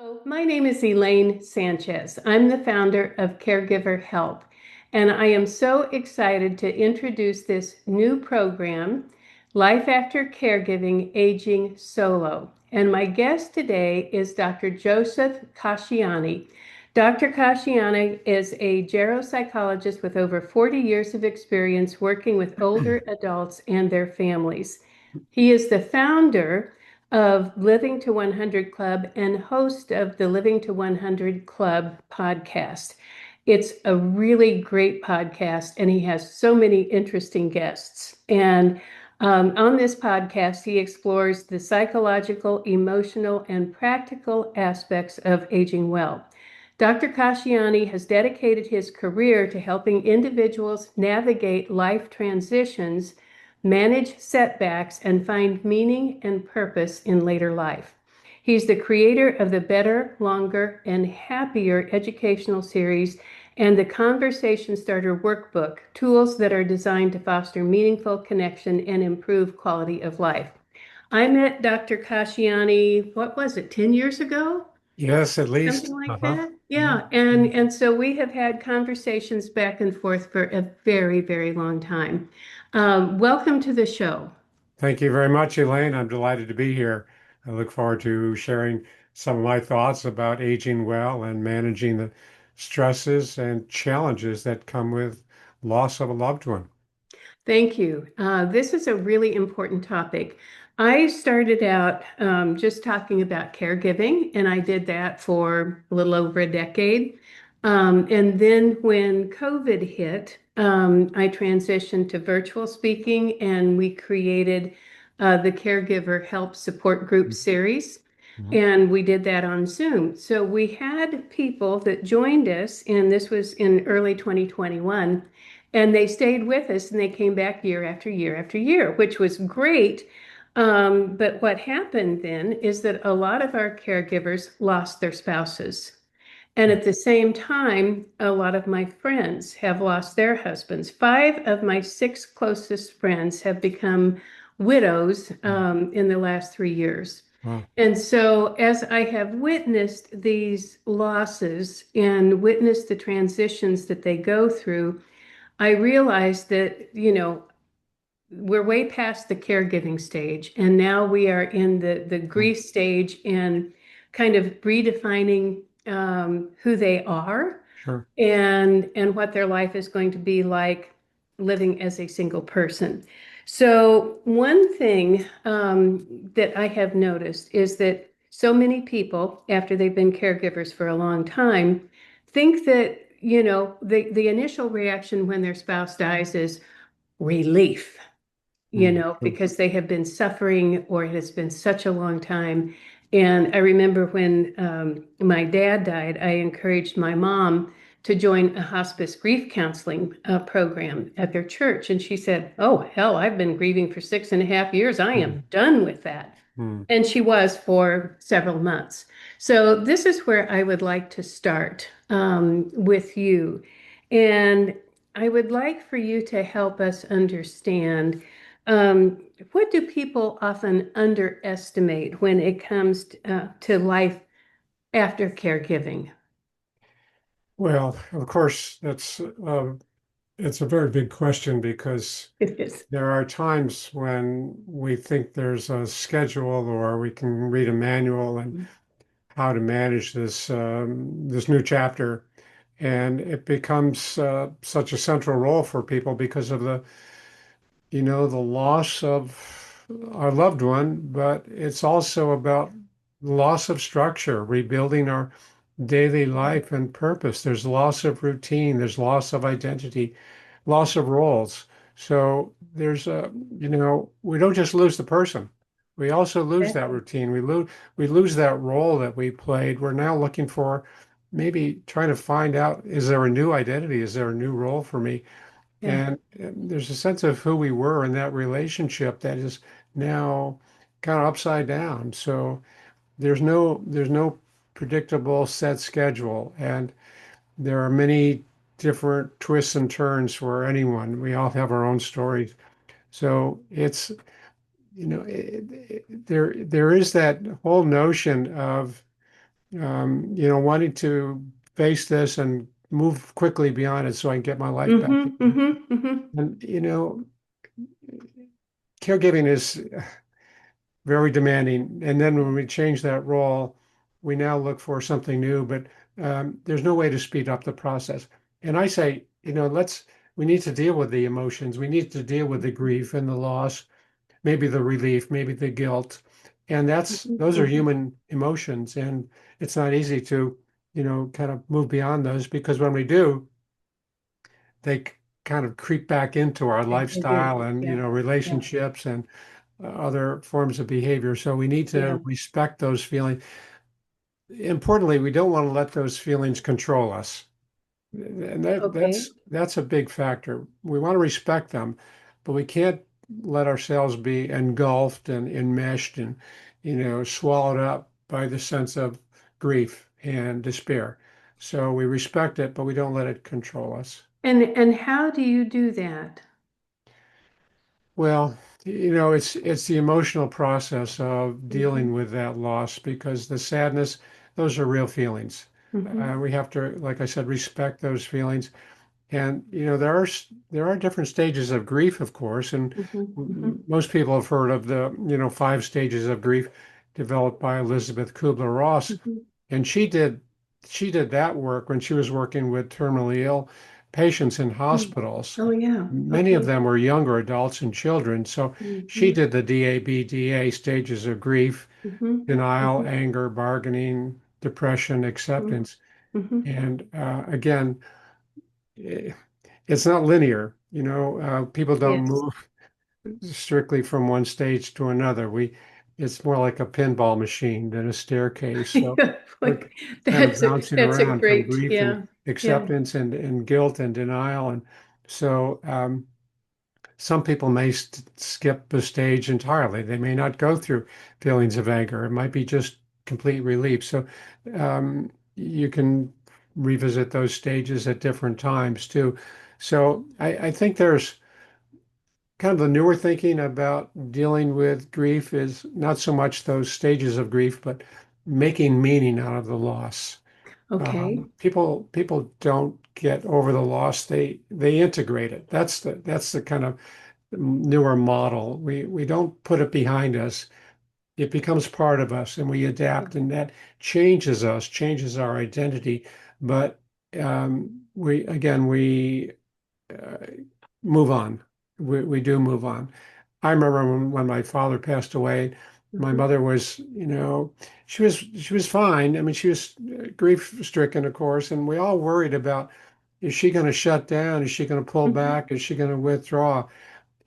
Hello, my name is Elaine Sanchez. I'm the founder of Caregiver Help, and I am so excited to introduce this new program, Life After Caregiving, Aging Solo. And my guest today is Dr. Joseph Casciani. Dr. Casciani is a geropsychologist with over 40 years of experience working with older adults and their families. He is the founder of Living to 100 Club and host of the Living to 100 Club podcast. It's a really great podcast, and he has so many interesting guests. And on this podcast, he explores the psychological, emotional, and practical aspects of aging well. Dr. Casciani has dedicated his career to helping individuals navigate life transitions, manage setbacks, and find meaning and purpose in later life. He's the creator of the Better, Longer, and Happier educational series and the Conversation Starter Workbook, tools that are designed to foster meaningful connection and improve quality of life. I met Dr. Casciani, what was it, 10 years ago? Yes, at Something least. like Uh-huh. that? Yeah. And so we have had conversations back and forth for a very, very long time. Welcome to the show. Thank you very much, Elaine. I'm delighted to be here. I look forward to sharing some of my thoughts about aging well and managing the stresses and challenges that come with loss of a loved one. Thank you. This is a really important topic. I started out just talking about caregiving, and I did that for a little over a decade. And then when COVID hit, I transitioned to virtual speaking, and we created the Caregiver Help Support Group series. Mhm. And we did that on Zoom. So we had people that joined us, and this was in early 2021. And they stayed with us and they came back year after year after year, which was great. But what happened then is that a lot of our caregivers lost their spouses. And at the same time, a lot of my friends have lost their husbands. Five of my six closest friends have become widows in the last 3 years. Wow. And so, as I have witnessed these losses and witnessed the transitions that they go through, I realized that, we're way past the caregiving stage, and now we are in the Mm. grief stage and kind of redefining who they are Sure. and what their life is going to be like living as a single person. So one thing that I have noticed is that so many people, after they've been caregivers for a long time, think that, the initial reaction when their spouse dies is relief, Mm. because they have been suffering or it has been such a long time. And I remember when my dad died, I encouraged my mom to join a hospice grief counseling program at their church. And she said, "Oh, hell, I've been grieving for 6.5 years. I Mm. am done with that." Mm. And she was for several months. So this is where I would like to start with you. And I would like for you to help us understand um, what do people often underestimate when it comes to life after caregiving? Well, of course, it's a very big question because It is. there are times when we think there's a schedule or we can read a manual and how to manage this new chapter, and it becomes such a central role for people because of the loss of our loved one, but it's also about loss of structure, rebuilding our daily life and purpose. There's loss of routine, there's loss of identity, loss of roles. So we don't just lose the person. We also lose that Exactly. routine. We lose that role that we played. We're now looking for maybe trying to find out, is there a new identity? Is there a new role for me? Yeah. And there's a sense of who we were in that relationship that is now kind of upside down. So there's no predictable set schedule, and there are many different twists and turns for anyone. We all have our own stories. So there is that whole notion of wanting to face this and move quickly beyond it so I can get my life back Mm-hmm, together. mm-hmm, mm-hmm. And, caregiving is very demanding. And then when we change that role, we now look for something new, but there's no way to speed up the process. And I say, we need to deal with the emotions. We need to deal with the grief and the loss, maybe the relief, maybe the guilt. And those are Mm-hmm. human emotions. And it's not easy to, kind of move beyond those because when we do, they kind of creep back into our They do. lifestyle and, Yeah. Yeah. relationships and other forms of behavior. So we need Yeah. to respect those feelings. Importantly, we don't want to let those feelings control us. And Okay. that's a big factor. We want to respect them, but we can't let ourselves be engulfed and enmeshed and, swallowed up by the sense of grief and despair. So we respect it, but we don't let it control us. And how do you do that? Well, it's the emotional process of Mm-hmm. dealing with that loss because the sadness, those are real feelings. Mm-hmm. We have to, like I said, respect those feelings. And there are different stages of grief, of course, and Mm-hmm. most people have heard of the 5 stages of grief developed by Elizabeth Kubler-Ross, Mm-hmm. and she did that work when she was working with terminally ill patients in Mm-hmm. hospitals. Oh yeah. Many of Okay. them were younger adults and children, so she Mm-hmm. did the DABDA stages of grief: Mm-hmm. denial, Mm-hmm. anger, bargaining, depression, acceptance. Mm-hmm. And again, eh, it's not linear. People don't Yes. move strictly from one stage to another. It's more like a pinball machine than a staircase. So Yeah, we're boy, kind of that's a bouncing that's a around from great, grief and yeah. Yeah. acceptance and guilt and denial. And so some people may skip a stage entirely. They may not go through feelings of anger. It might be just complete relief. So you can revisit those stages at different times too. So I think there's kind of the newer thinking about dealing with grief is not so much those stages of grief, but making meaning out of the loss. Okay. People don't get over the loss; they integrate it. That's the kind of newer model. We don't put it behind us. It becomes part of us, and we adapt, and that changes us, changes our identity. But we uh, move on. We do move on. I remember when my father passed away, my Mm-hmm. mother was, she was fine. I mean, she was grief stricken, of course, and we all worried about, is she going to shut down? Is she going to pull Mm-hmm. back? Is she going to withdraw?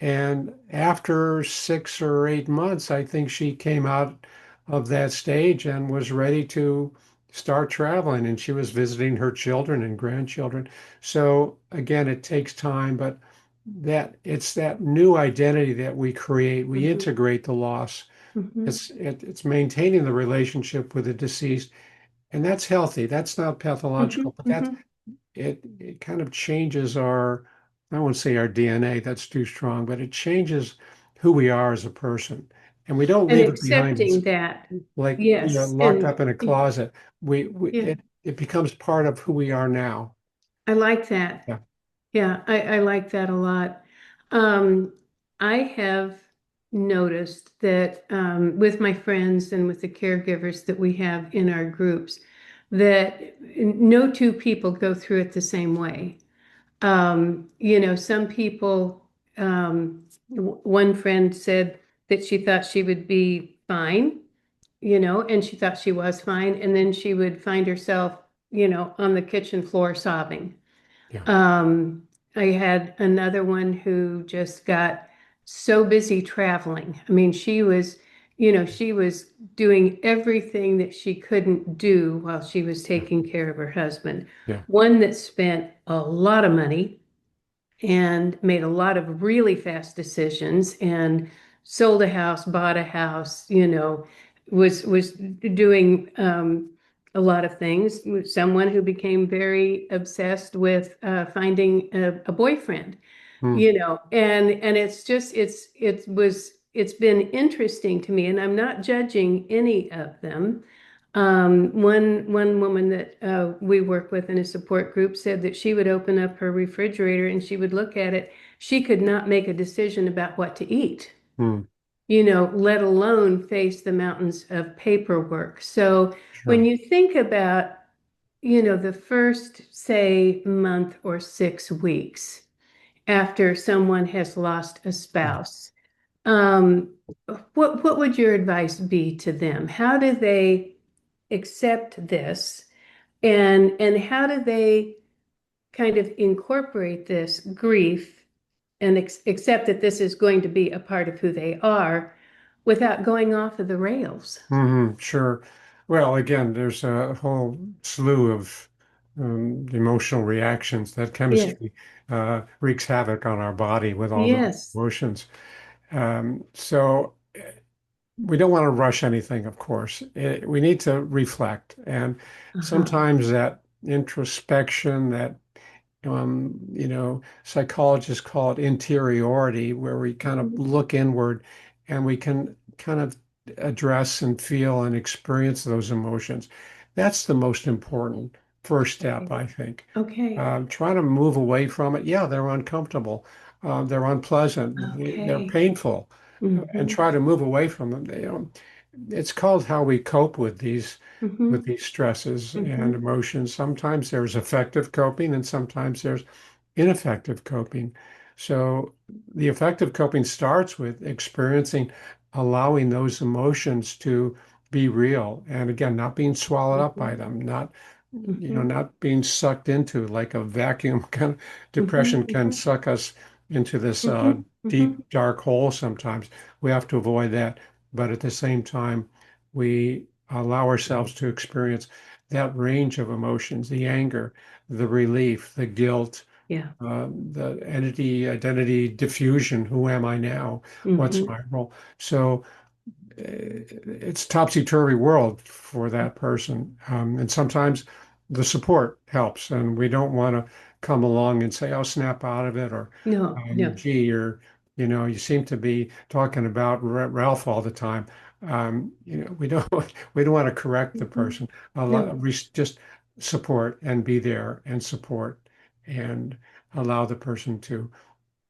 And after 6 or 8 months, I think she came out of that stage and was ready to start traveling. And she was visiting her children and grandchildren. So again, it takes time, but it's that new identity that we create. We Mm-hmm. integrate the loss. Mm-hmm. It's maintaining the relationship with the deceased, and that's healthy. That's not Mm-hmm. pathological, but Mm-hmm. it kind of changes I won't say our DNA, that's too strong, but it changes who we are as a person. And we don't And leave it behind us accepting that. like, Yes. locked And up in a closet. yeah, It becomes part of who we are now. I like that. Yeah. Yeah, I like that a lot. Um, I have noticed that with my friends and with the caregivers that we have in our groups, that no two people go through it the same way. Some people, one friend said that she thought she would be fine, and she thought she was fine, and then she would find herself, on the kitchen floor sobbing. Yeah. Um, I had another one who just got so busy traveling. I mean, she was doing everything that she couldn't do while she was Yeah. taking care of her husband. Yeah. One that spent a lot of money and made a lot of really fast decisions and sold a house, bought a house, was doing a lot of things. Someone who became very obsessed with finding a boyfriend, Hmm. and it's been interesting to me, and I'm not judging any of them. One woman that we work with in a support group said that she would open up her refrigerator and she would look at it. She could not make a decision about what to eat, Hmm. let alone face the mountains of paperwork. So when Sure. you think about, the first, say, month or 6 weeks after someone has lost a Yeah. spouse, um, what would your advice be to them? How do they accept this, and how do they kind of incorporate this grief and accept that this is going to be a part of who they are without going off of the rails? Sure. Well, again, there's a whole slew of emotional reactions. That Yeah. chemistry wreaks havoc on our body with all the Yes. emotions. So we don't want to rush anything, of course. We need to reflect. And Uh-huh. sometimes that introspection, that psychologists call it interiority, where we kind of Mhm. look inward and we can kind of address and feel and experience those emotions. That's the most important first step, Okay. I think. Okay. Try to move away from it. Yeah, they're uncomfortable. They're unpleasant. They're Okay. painful. And Hmm. try to move away from them. It's called how we cope with Hmm. these stresses and Hmm. emotions. Sometimes there's effective coping and sometimes there's ineffective coping. So the effective coping starts with experiencing, allowing those emotions to be real. And again, not being swallowed up by them, Hmm. not being sucked into like a vacuum. Kind of Hmm. depression can Hmm. suck us into this Hmm. Hmm. deep, dark hole sometimes. We have to avoid that. But at the same time, we allow ourselves to experience that range of emotions, the anger, the relief, the guilt, Yeah. the identity diffusion. Who am I now? What's Hmm. my role? So it's topsy-turvy world for that person. And sometimes the support helps, and we don't want to come along and say, "Oh, snap out of it," or No, no. "Gee, you seem to be talking about Ralph all the time." We don't we don't want to correct the Hmm. person. No. We just support and be there and support and allow the person to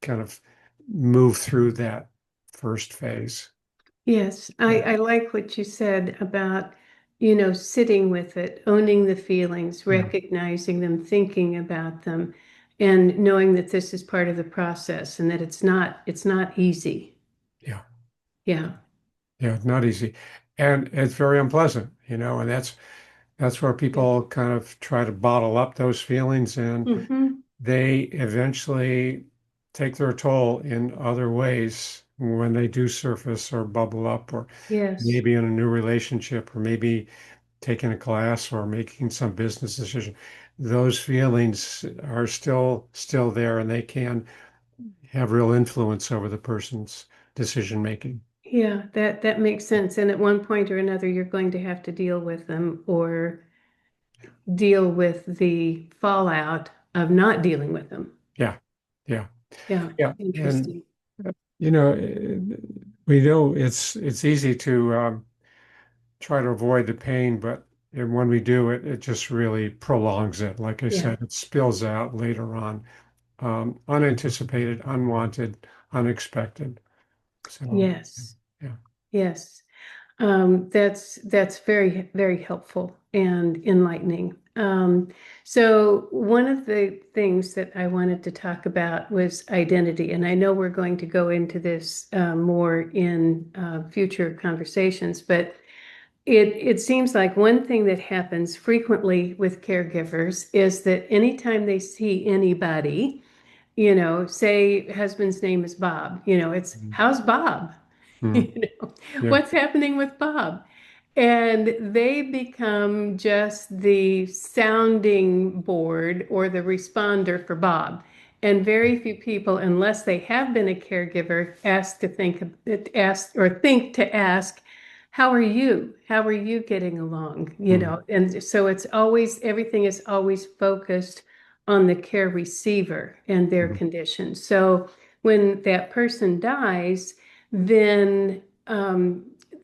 kind of move through that first phase. Yes, Yeah. I like what you said about, sitting with it, owning the feelings, Yeah. recognizing them, thinking about them, and knowing that this is part of the process and that it's not easy. Yeah. Yeah. Yeah, not easy. And it's very unpleasant, and that's where Yeah. people kind of try to bottle up those feelings and Hmm. they eventually take their toll in other ways when they do surface or bubble up, or Yes. maybe in a new relationship, or maybe taking a class or making some business decision. Those feelings are still there and they can have real influence over the person's decision making. Yeah, that makes sense. And at one point or another, you're going to have to deal with them or deal with the fallout of not dealing with them. Yeah. Yeah. Yeah. Yeah. And Interesting. you know, we know it's easy to try to avoid the pain, but when we do it, it just really prolongs it. Like I Yeah. said, it spills out later on, unanticipated, unwanted, unexpected. So, Yes. yeah, Yes. That's very, very helpful and enlightening. So one of the things that I wanted to talk about was identity, and I know we're going to go into this more in future conversations, but it seems like one thing that happens frequently with caregivers is that anytime they see anybody, say husband's name is Bob, it's Mhm. how's Bob? Mhm. You know, Yeah, what's happening with Bob? And they become just the sounding board or the responder for Bob. And very few people, unless they have been a caregiver, think to ask, how are you? How are you getting along? Mhm. And so everything is always focused on the care receiver and their Mhm. condition. So when that person dies, then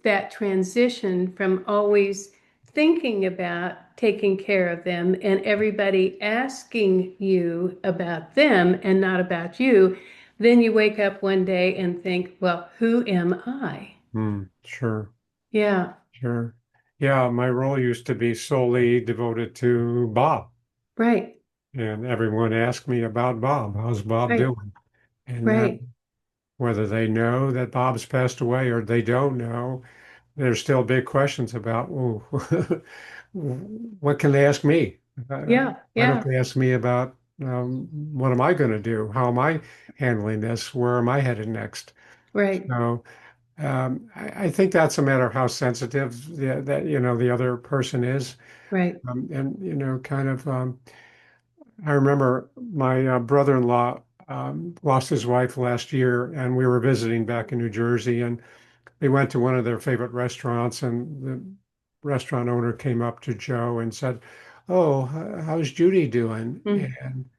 that transition from always thinking about taking care of them and everybody asking you about them and not about you, then you wake up one day and think, well, who am I? Sure, Yeah, sure. Yeah, my role used to be solely devoted to Bob, right, and everyone asked me about Bob. How's Bob right, doing? And right. whether they know that Bob's passed away or they don't know, there's still big questions about, well, what can they ask me? Yeah, Why don't yeah, they ask me about what am I going to do? How am I handling this? Where am I headed next? right, So I think that's a matter of how sensitive the other person is, right. and kind of. I remember my brother-in-law lost his wife last year, and we were visiting back in New Jersey, and they went to one of their favorite restaurants, and the restaurant owner came up to Joe and said, "Oh, how's Judy doing?" Mm, And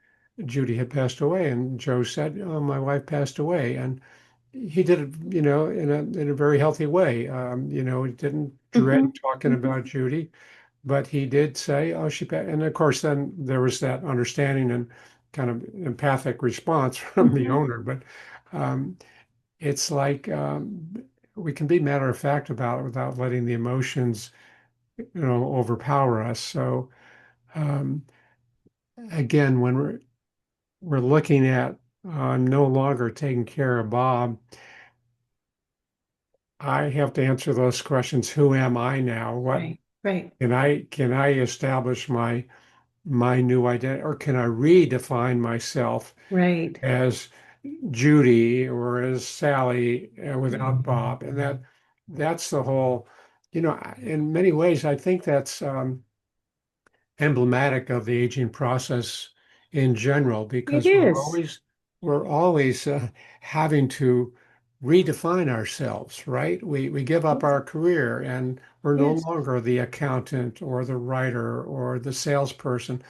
Judy had passed away, and Joe said, "Oh, my wife passed away." And he did it, in a very healthy way. He didn't dread mhm, talking mhm, about Judy, but he did say, "Oh, she passed." And of course, then there was that understanding and kind of empathic response from the mhm. owner. But um, it's like we can be matter of fact about it without letting the emotions, overpower us. So um, again, when we're looking at no longer taking care of Bob, I have to answer those questions. Who am I now? What Right, right, can I establish my new identity, or can I redefine myself right. as Judy or as Sally without Bob? And that's the whole, in many ways, I think that's emblematic of the aging process in general, It because is. we're always having to redefine ourselves, right? We give up Yes, our career and we're no yes, longer the accountant or the writer or the salesperson.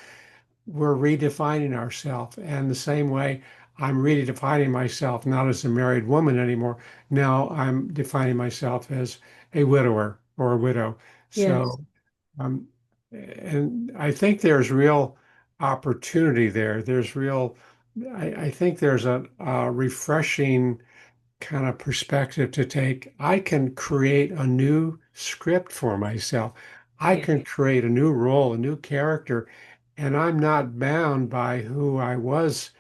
We're redefining ourselves. And the same way, I'm redefining myself not as a married woman anymore. Now I'm defining myself as a widower or a widow. yes. So um, and I think there's real opportunity there. I think there's a refreshing kind of perspective to take. I can create a new script for myself. I Yeah, can create a new role, a new character, and I'm not bound by who I was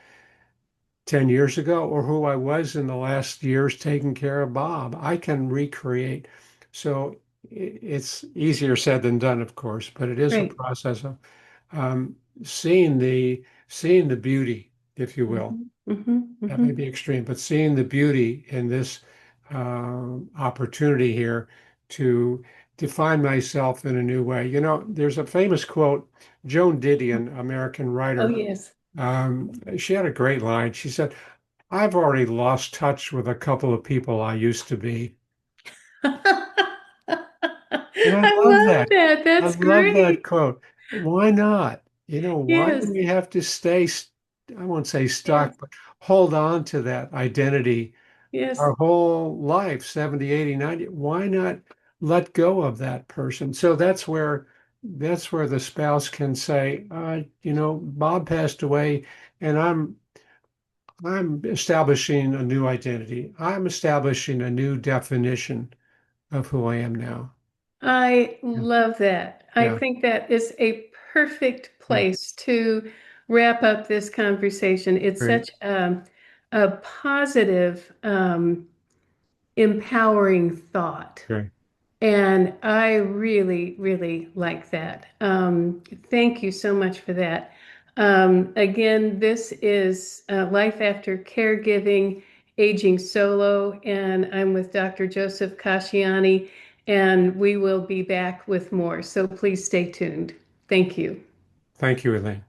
10 years ago or who I was in the last years taking care of Bob. I can recreate. So it's easier said than done, of course, but it is a right. process of um, seeing the beauty, if you will. Mhm, mhm, That may mhm. be extreme, but seeing the beauty in this opportunity here to define myself in a new way. There's a famous quote, Joan Didion, American Oh, writer. yes. She had a great line. She said, I've already lost touch with a couple of people I used to be. And I I love love that. that. I That's love that great. quote. Why not? Why do Yes, we have to stay, I won't say yes, stuck, but hold on to that identity yes. our whole life, 70, 80, 90? Why not let go of that person? So that's where the spouse can say, Bob passed away and I'm establishing a new identity. I'm establishing a new definition of who I am now. I Yeah, love that. I yeah, think that is a perfect yeah. place to wrap up this conversation. It's Great, such a positive, empowering thought. great. And I really, really like that. Thank you so much for that. Again, this is Life After Caregiving, Aging Solo, and I'm with Dr. Joseph Casciani, and we will be back with more. So please stay tuned. Thank you. Thank you, Elaine.